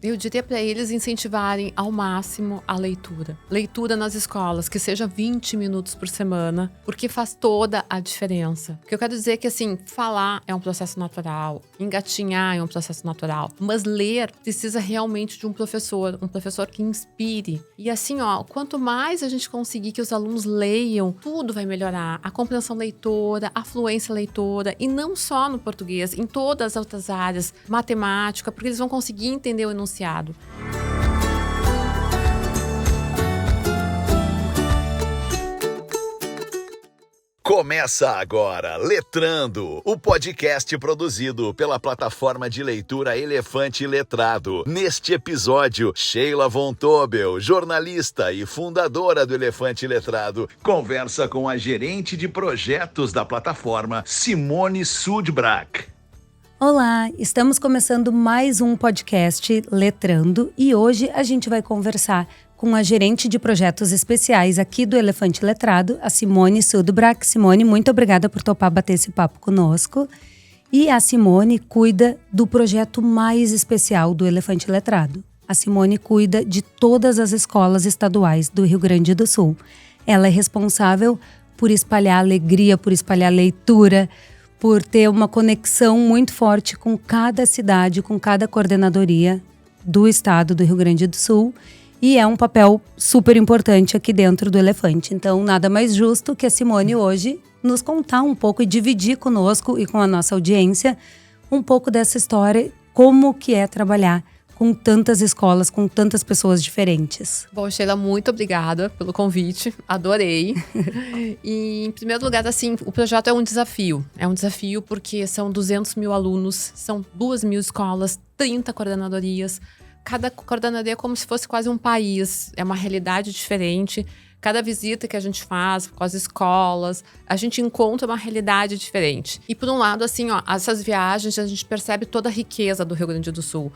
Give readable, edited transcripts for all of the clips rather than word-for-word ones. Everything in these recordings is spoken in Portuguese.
Eu diria para eles incentivarem ao máximo a leitura. Leitura nas escolas, que seja 20 minutos por semana, porque faz toda a diferença. O que eu quero dizer é que, assim, falar é um processo natural, engatinhar é um processo natural, mas ler precisa realmente de um professor que inspire. E assim, quanto mais a gente conseguir que os alunos leiam, tudo vai melhorar. A compreensão leitora, a fluência leitora, e não só no português, em todas as outras áreas, matemática, porque eles vão conseguir entender o enunciado. Começa agora Letrando, o podcast produzido pela plataforma de leitura Elefante Letrado. Neste episódio, Sheila von Tobel, jornalista e fundadora do Elefante Letrado, conversa com a gerente de projetos da plataforma, Simone Sudbrack. Olá, estamos começando mais um podcast Letrando e hoje a gente vai conversar com a gerente de projetos especiais aqui do Elefante Letrado, a Simone Sudbrack. Simone, muito obrigada por topar bater esse papo conosco. E a Simone cuida do projeto mais especial do Elefante Letrado. A Simone cuida de todas as escolas estaduais do Rio Grande do Sul. Ela é responsável por espalhar alegria, por espalhar leitura, por ter uma conexão muito forte com cada cidade, com cada coordenadoria do estado do Rio Grande do Sul. E é um papel super importante aqui dentro do Elefante. Então, nada mais justo que a Simone hoje nos contar um pouco e dividir conosco e com a nossa audiência um pouco dessa história, como que é trabalhar com tantas escolas, com tantas pessoas diferentes. Bom, Sheila, muito obrigada pelo convite, adorei. E, em primeiro lugar, assim, o projeto é um desafio. É um desafio porque são 200 mil alunos, são 2 mil escolas, 30 coordenadorias. Cada coordenadoria é como se fosse quase um país, é uma realidade diferente. Cada visita que a gente faz com as escolas, a gente encontra uma realidade diferente. E por um lado, assim, essas viagens, a gente percebe toda a riqueza do Rio Grande do Sul.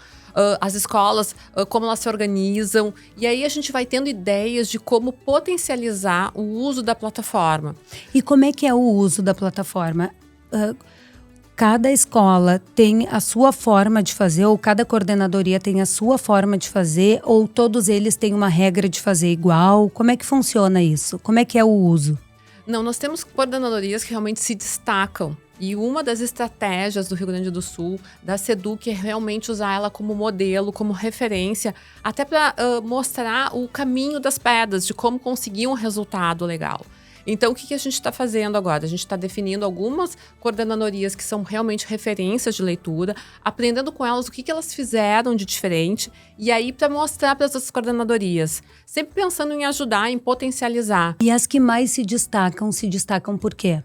As escolas, como elas se organizam. E aí a gente vai tendo ideias de como potencializar o uso da plataforma. E como é que é o uso da plataforma? Cada escola tem a sua forma de fazer, ou cada coordenadoria tem a sua forma de fazer, ou todos eles têm uma regra de fazer igual? Como é que funciona isso? Como é que é o uso? Não, nós temos coordenadorias que realmente se destacam. E uma das estratégias do Rio Grande do Sul, da SEDUC, é realmente usar ela como modelo, como referência, até para mostrar o caminho das pedras, de como conseguir um resultado legal. Então, o que a gente está fazendo agora? A gente está definindo algumas coordenadorias que são realmente referências de leitura, aprendendo com elas o que elas fizeram de diferente, e aí para mostrar para as outras coordenadorias, sempre pensando em ajudar, em potencializar. E as que mais se destacam por quê?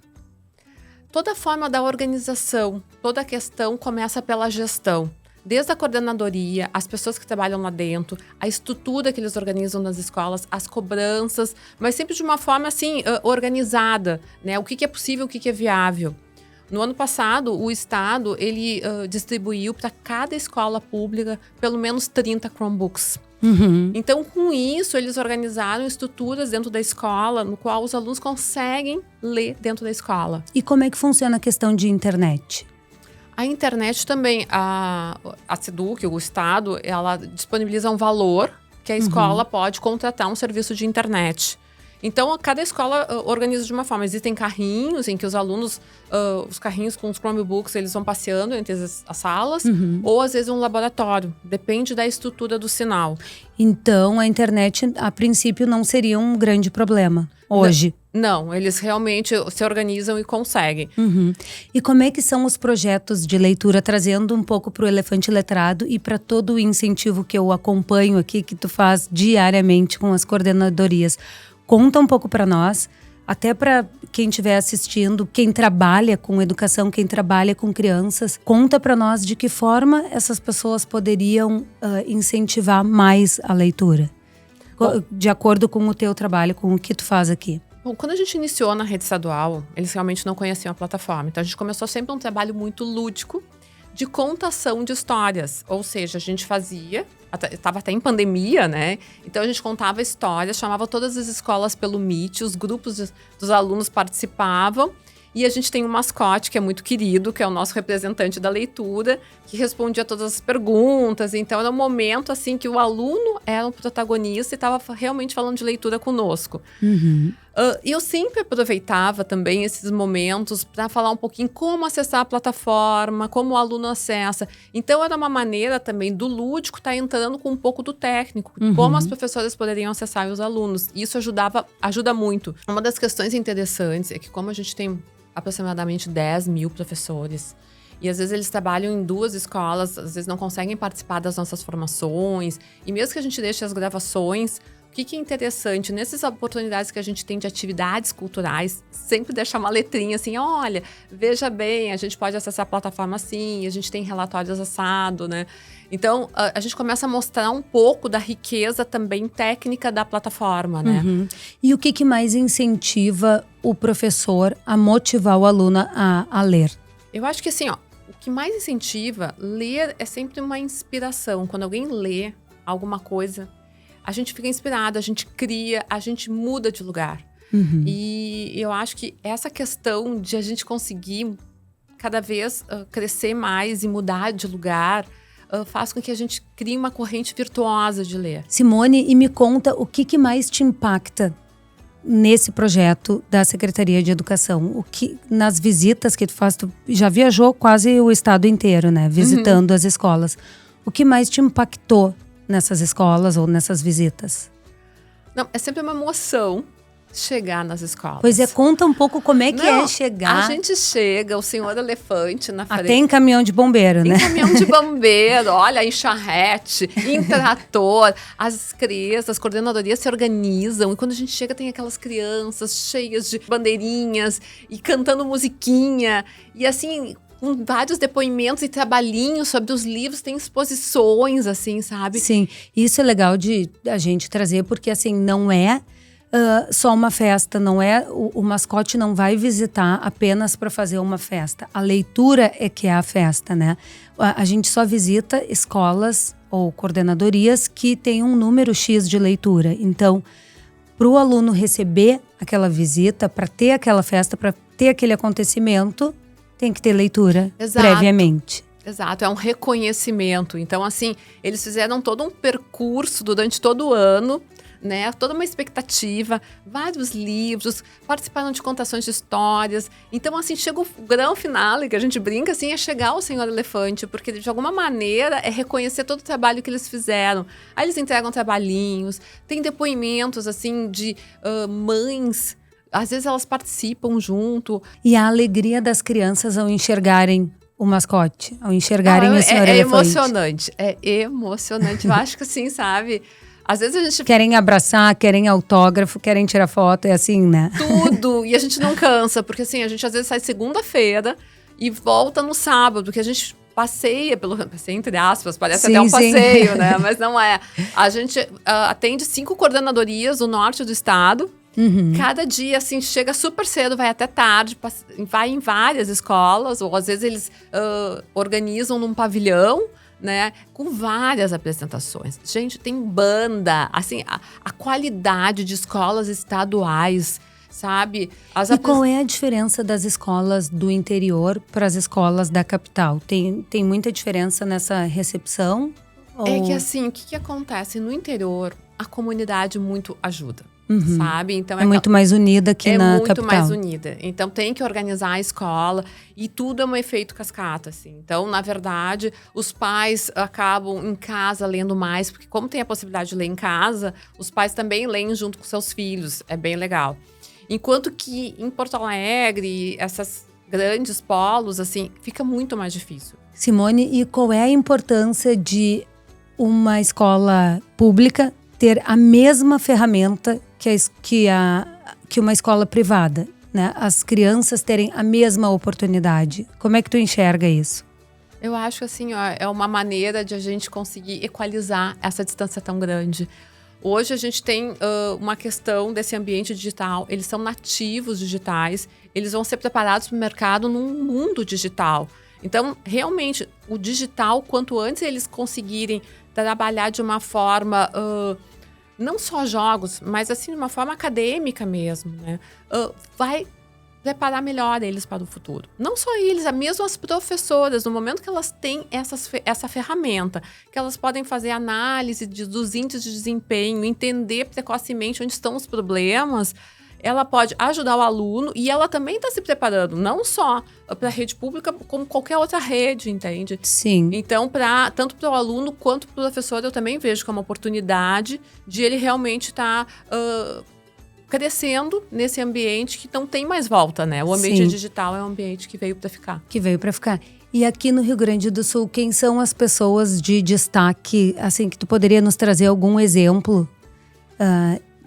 Toda a forma da organização, toda a questão começa pela gestão. Desde a coordenadoria, as pessoas que trabalham lá dentro, a estrutura que eles organizam nas escolas, as cobranças, mas sempre de uma forma assim, organizada, né? O que é possível, o que é viável. No ano passado, o Estado ele distribuiu para cada escola pública pelo menos 30 Chromebooks. Uhum. Então, com isso, eles organizaram estruturas dentro da escola, no qual os alunos conseguem ler dentro da escola. E como é que funciona a questão de internet? A internet também, a SEDUC, o Estado, ela disponibiliza um valor que a escola pode contratar um serviço de internet. Então, cada escola organiza de uma forma. Existem carrinhos em que os alunos, os carrinhos com os Chromebooks, eles vão passeando entre as salas, ou às vezes um laboratório. Depende da estrutura do sinal. Então, a internet, a princípio, não seria um grande problema hoje. Não, eles realmente se organizam e conseguem. E como é que são os projetos de leitura, trazendo um pouco para o Elefante Letrado e para todo o incentivo que eu acompanho aqui, que tu faz diariamente com as coordenadorias? Conta um pouco para nós, até para quem estiver assistindo, quem trabalha com educação, quem trabalha com crianças. Conta para nós de que forma essas pessoas poderiam incentivar mais a leitura, de acordo com o teu trabalho, com o que tu faz aqui. Bom, quando a gente iniciou na rede estadual, eles realmente não conheciam a plataforma. Então, a gente começou sempre um trabalho muito lúdico de contação de histórias. Ou seja, a gente fazia, estava até em pandemia, né? Então, a gente contava histórias, chamava todas as escolas pelo Meet, os grupos dos alunos participavam. E a gente tem um mascote que é muito querido, que é o nosso representante da leitura, que respondia todas as perguntas. Então, era um momento assim que o aluno era o protagonista e estava realmente falando de leitura conosco. E eu sempre aproveitava também esses momentos para falar um pouquinho como acessar a plataforma, como o aluno acessa. Então, era uma maneira também do lúdico estar entrando com um pouco do técnico, como as professoras poderiam acessar os alunos. Isso ajuda muito. Uma das questões interessantes é que como a gente tem aproximadamente 10 mil professores, e às vezes eles trabalham em 2 escolas, às vezes não conseguem participar das nossas formações, e mesmo que a gente deixe as gravações, o que é interessante, nessas oportunidades que a gente tem de atividades culturais, sempre deixar uma letrinha assim, olha, veja bem, a gente pode acessar a plataforma assim, a gente tem relatórios assado, né? Então, a gente começa a mostrar um pouco da riqueza também técnica da plataforma, né? E o que mais incentiva o professor a motivar o aluno a ler? Eu acho que assim, ó, o que mais incentiva, ler é sempre uma inspiração. Quando alguém lê alguma coisa, a gente fica inspirado, a gente cria, a gente muda de lugar. E eu acho que essa questão de a gente conseguir cada vez crescer mais e mudar de lugar faz com que a gente crie uma corrente virtuosa de ler. Simone, e me conta o que mais te impacta nesse projeto da Secretaria de Educação? O que, nas visitas que tu faz, tu já viajou quase o estado inteiro, né? Visitando as escolas. O que mais te impactou nessas escolas ou nessas visitas? Não, é sempre uma emoção chegar nas escolas. Pois é, conta um pouco como é que é chegar. A gente chega, o senhor elefante na frente. Até em caminhão de bombeiro, né? Em caminhão de bombeiro, olha, em charrete, em trator. As crianças, as coordenadorias se organizam. E quando a gente chega, tem aquelas crianças cheias de bandeirinhas e cantando musiquinha. E assim, com vários depoimentos e trabalhinhos sobre os livros, tem exposições, assim, sabe? Sim, isso é legal de a gente trazer, porque assim, não é só uma festa, não é o mascote não vai visitar apenas para fazer uma festa. A leitura é que é a festa, né? A gente só visita escolas ou coordenadorias que têm um número X de leitura. Então, para o aluno receber aquela visita, para ter aquela festa, para ter aquele acontecimento, tem que ter leitura previamente. Exato, é um reconhecimento. Então, assim, eles fizeram todo um percurso durante todo o ano, né? Toda uma expectativa, vários livros, participaram de contações de histórias. Então, assim, chega o grande finale, que a gente brinca, assim, é chegar ao Senhor Elefante, porque de alguma maneira é reconhecer todo o trabalho que eles fizeram. Aí eles entregam trabalhinhos, tem depoimentos, assim, de mães. Às vezes elas participam junto. E a alegria das crianças ao enxergarem o mascote, ao enxergarem o Senhor Elefante. É emocionante. Eu acho que assim, sabe? Às vezes a gente... Querem abraçar, querem autógrafo, querem tirar foto, é assim, né? Tudo. E a gente não cansa, porque assim, a gente às vezes sai segunda-feira e volta no sábado, porque a gente passeia entre aspas, parece até um passeio, né? Mas não é. A gente atende 5 coordenadorias do norte do estado. Cada dia, assim, chega super cedo, vai até tarde, vai em várias escolas, ou às vezes eles organizam num pavilhão, né, com várias apresentações. Gente, tem banda, assim, a qualidade de escolas estaduais, sabe? E qual é a diferença das escolas do interior para as escolas da capital? Tem muita diferença nessa recepção? É que assim, o que acontece? No interior, a comunidade muito ajuda. Sabe? Então, é muito mais unida que na capital. É muito mais unida. Então, tem que organizar a escola e tudo é um efeito cascata, assim. Então, na verdade, os pais acabam em casa lendo mais, porque como tem a possibilidade de ler em casa, os pais também leem junto com seus filhos. É bem legal. Enquanto que em Porto Alegre, essas grandes polos, assim, fica muito mais difícil. Simone, e qual é a importância de uma escola pública ter a mesma ferramenta que uma escola privada, né? As crianças terem a mesma oportunidade. Como é que tu enxerga isso? Eu acho que assim, ó, é uma maneira de a gente conseguir equalizar essa distância tão grande. Hoje a gente tem uma questão desse ambiente digital. Eles são nativos digitais, eles vão ser preparados para o mercado num mundo digital. Então, realmente, o digital, quanto antes eles conseguirem trabalhar de uma forma... não só jogos, mas assim, de uma forma acadêmica mesmo, né? Vai preparar melhor eles para o futuro. Não só eles, mesmo as professoras, no momento que elas têm essa ferramenta, que elas podem fazer análise dos índices de desempenho, entender precocemente onde estão os problemas, ela pode ajudar o aluno e ela também está se preparando, não só para a rede pública, como qualquer outra rede, entende? Sim. Então, tanto para o aluno quanto para o professor, eu também vejo como uma oportunidade de ele realmente estar crescendo nesse ambiente que não tem mais volta, né? O ambiente digital é um ambiente que veio para ficar. Que veio para ficar. E aqui no Rio Grande do Sul, quem são as pessoas de destaque, assim, que tu poderia nos trazer algum exemplo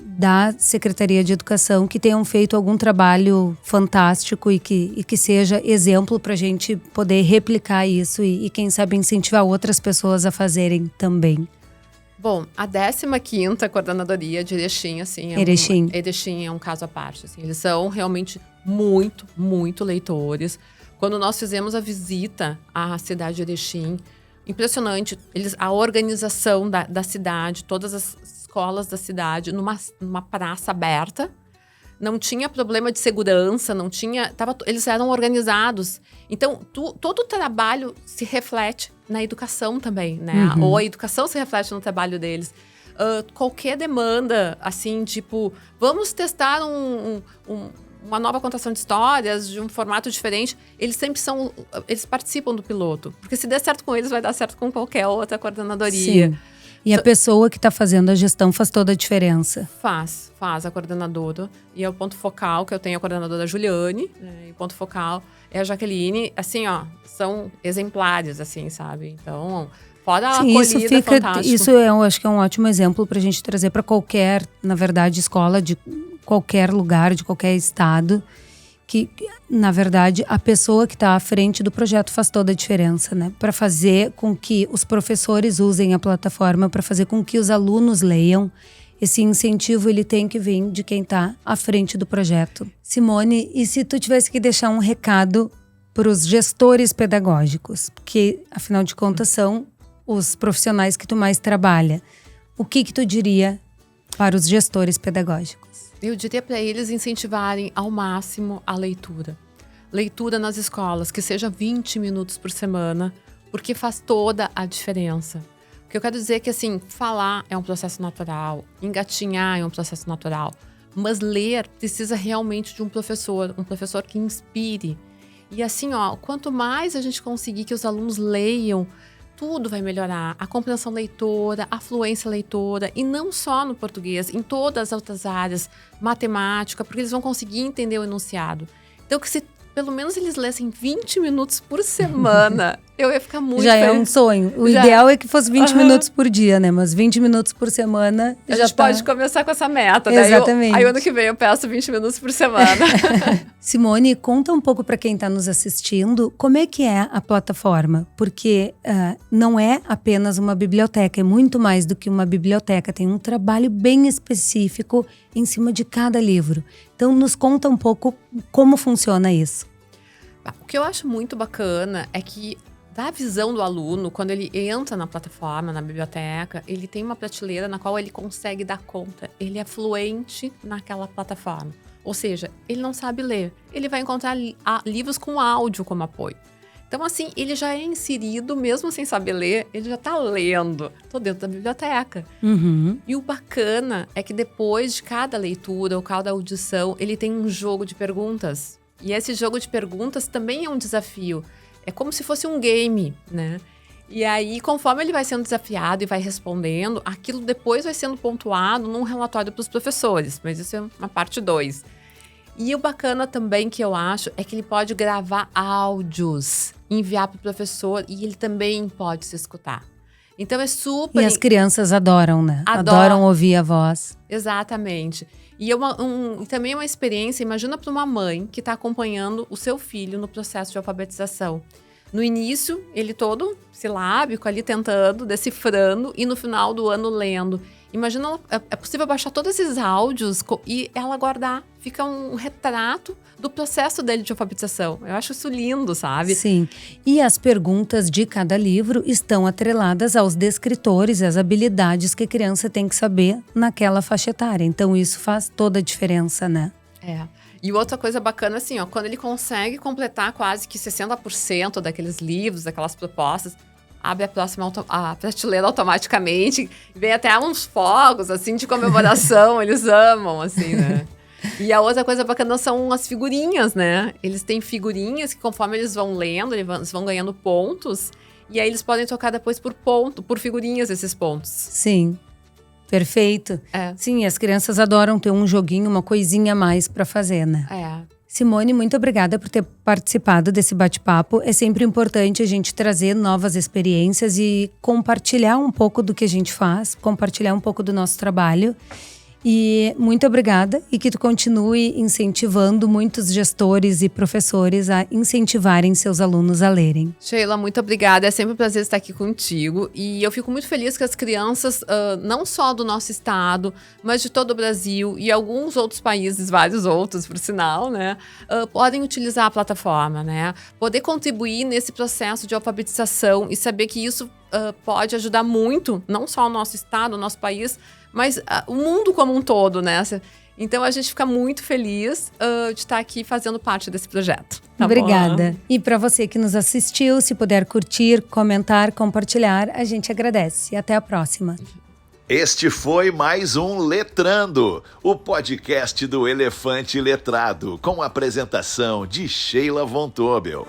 da Secretaria de Educação que tenham feito algum trabalho fantástico e que seja exemplo para a gente poder replicar isso e quem sabe incentivar outras pessoas a fazerem também? Bom, a 15ª Coordenadoria de Erechim, assim… Erechim é um caso à parte, assim. Eles são realmente muito, muito leitores. Quando nós fizemos a visita à cidade de Erechim, impressionante, a organização da cidade, todas as escolas da cidade, numa praça aberta. Não tinha problema de segurança, não tinha… eles eram organizados. Então, todo o trabalho se reflete na educação também, né? Ou a educação se reflete no trabalho deles. Qualquer demanda, assim, tipo… Vamos testar uma nova contação de histórias, de um formato diferente. Eles participam do piloto. Porque se der certo com eles, vai dar certo com qualquer outra coordenadoria. Sim. E a pessoa que está fazendo a gestão faz toda a diferença. Faz a coordenadora. E é o ponto focal, que eu tenho a coordenadora Juliane, né? E o ponto focal é a Jaqueline. Assim, ó, são exemplares, assim, sabe? Então, fora a acolhida, fantástico. Isso eu acho que é um ótimo exemplo para a gente trazer para qualquer, na verdade, escola de qualquer lugar, de qualquer estado. Que, na verdade, a pessoa que está à frente do projeto faz toda a diferença, né? Para fazer com que os professores usem a plataforma, para fazer com que os alunos leiam. Esse incentivo, ele tem que vir de quem está à frente do projeto. Simone, e se tu tivesse que deixar um recado para os gestores pedagógicos, que, afinal de contas, são os profissionais que tu mais trabalha, o que tu diria para os gestores pedagógicos? Eu diria para eles incentivarem ao máximo a leitura. Leitura nas escolas, que seja 20 minutos por semana, porque faz toda a diferença. O que eu quero dizer é que, assim, falar é um processo natural, engatinhar é um processo natural, mas ler precisa realmente de um professor que inspire. E assim, ó, quanto mais a gente conseguir que os alunos leiam, tudo vai melhorar. A compreensão leitora, a fluência leitora, e não só no português, em todas as outras áreas, matemática, porque eles vão conseguir entender o enunciado. Então, que se pelo menos eles lessem 20 minutos por semana, eu ia ficar muito feliz. Já é um sonho. O ideal é que fosse 20 minutos por dia, né? Mas 20 minutos por semana a gente pode começar com essa meta. Exatamente. Aí ano que vem eu peço 20 minutos por semana. Simone, conta um pouco para quem está nos assistindo como é que é a plataforma. Porque não é apenas uma biblioteca, é muito mais do que uma biblioteca. Tem um trabalho bem específico em cima de cada livro. Então, nos conta um pouco como funciona isso. O que eu acho muito bacana é que, da visão do aluno, quando ele entra na plataforma, na biblioteca, ele tem uma prateleira na qual ele consegue dar conta. Ele é fluente naquela plataforma. Ou seja, ele não sabe ler. Ele vai encontrar livros com áudio como apoio. Então, assim, ele já é inserido, mesmo sem saber ler, ele já está lendo. Estou dentro da biblioteca. E o bacana é que depois de cada leitura ou cada audição, ele tem um jogo de perguntas. E esse jogo de perguntas também é um desafio. É como se fosse um game, né? E aí, conforme ele vai sendo desafiado e vai respondendo, aquilo depois vai sendo pontuado num relatório para os professores. Mas isso é uma parte 2. E o bacana também que eu acho é que ele pode gravar áudios, enviar para o professor e ele também pode se escutar. Então é super… E as crianças adoram, né? Adoram ouvir a voz. Exatamente. E também é uma experiência, imagina para uma mãe que está acompanhando o seu filho no processo de alfabetização. No início, ele todo silábico ali tentando, decifrando, e no final do ano lendo. Imagina, é possível baixar todos esses áudios e ela guardar. Fica um retrato do processo dele de alfabetização. Eu acho isso lindo, sabe? Sim. E as perguntas de cada livro estão atreladas aos descritores, às habilidades que a criança tem que saber naquela faixa etária. Então, isso faz toda a diferença, né? E outra coisa bacana, assim, ó, quando ele consegue completar quase que 60% daqueles livros, daquelas propostas, abre a próxima a prateleira automaticamente, vem até uns fogos, assim, de comemoração, eles amam, assim, né? E a outra coisa bacana são as figurinhas, né? Eles têm figurinhas que conforme eles vão lendo, eles vão ganhando pontos, e aí eles podem trocar depois por figurinhas esses pontos. Sim. Perfeito. Sim, as crianças adoram ter um joguinho, uma coisinha a mais para fazer, né? Simone, muito obrigada por ter participado desse bate-papo. É sempre importante a gente trazer novas experiências e compartilhar um pouco do que a gente faz, compartilhar um pouco do nosso trabalho. E muito obrigada e que tu continue incentivando muitos gestores e professores a incentivarem seus alunos a lerem. Sheila, muito obrigada. É sempre um prazer estar aqui contigo. E eu fico muito feliz que as crianças, não só do nosso estado, mas de todo o Brasil e alguns outros países, vários outros, por sinal, né, podem utilizar a plataforma, né? Poder contribuir nesse processo de alfabetização e saber que isso pode ajudar muito, não só o nosso estado, o nosso país, mas o mundo como um todo, né? Então a gente fica muito feliz de estar aqui fazendo parte desse projeto. Tá Obrigada. Bom? E para você que nos assistiu, se puder curtir, comentar, compartilhar, a gente agradece. Até a próxima. Este foi mais um Letrando, o podcast do Elefante Letrado, com a apresentação de Sheila Von Tobel.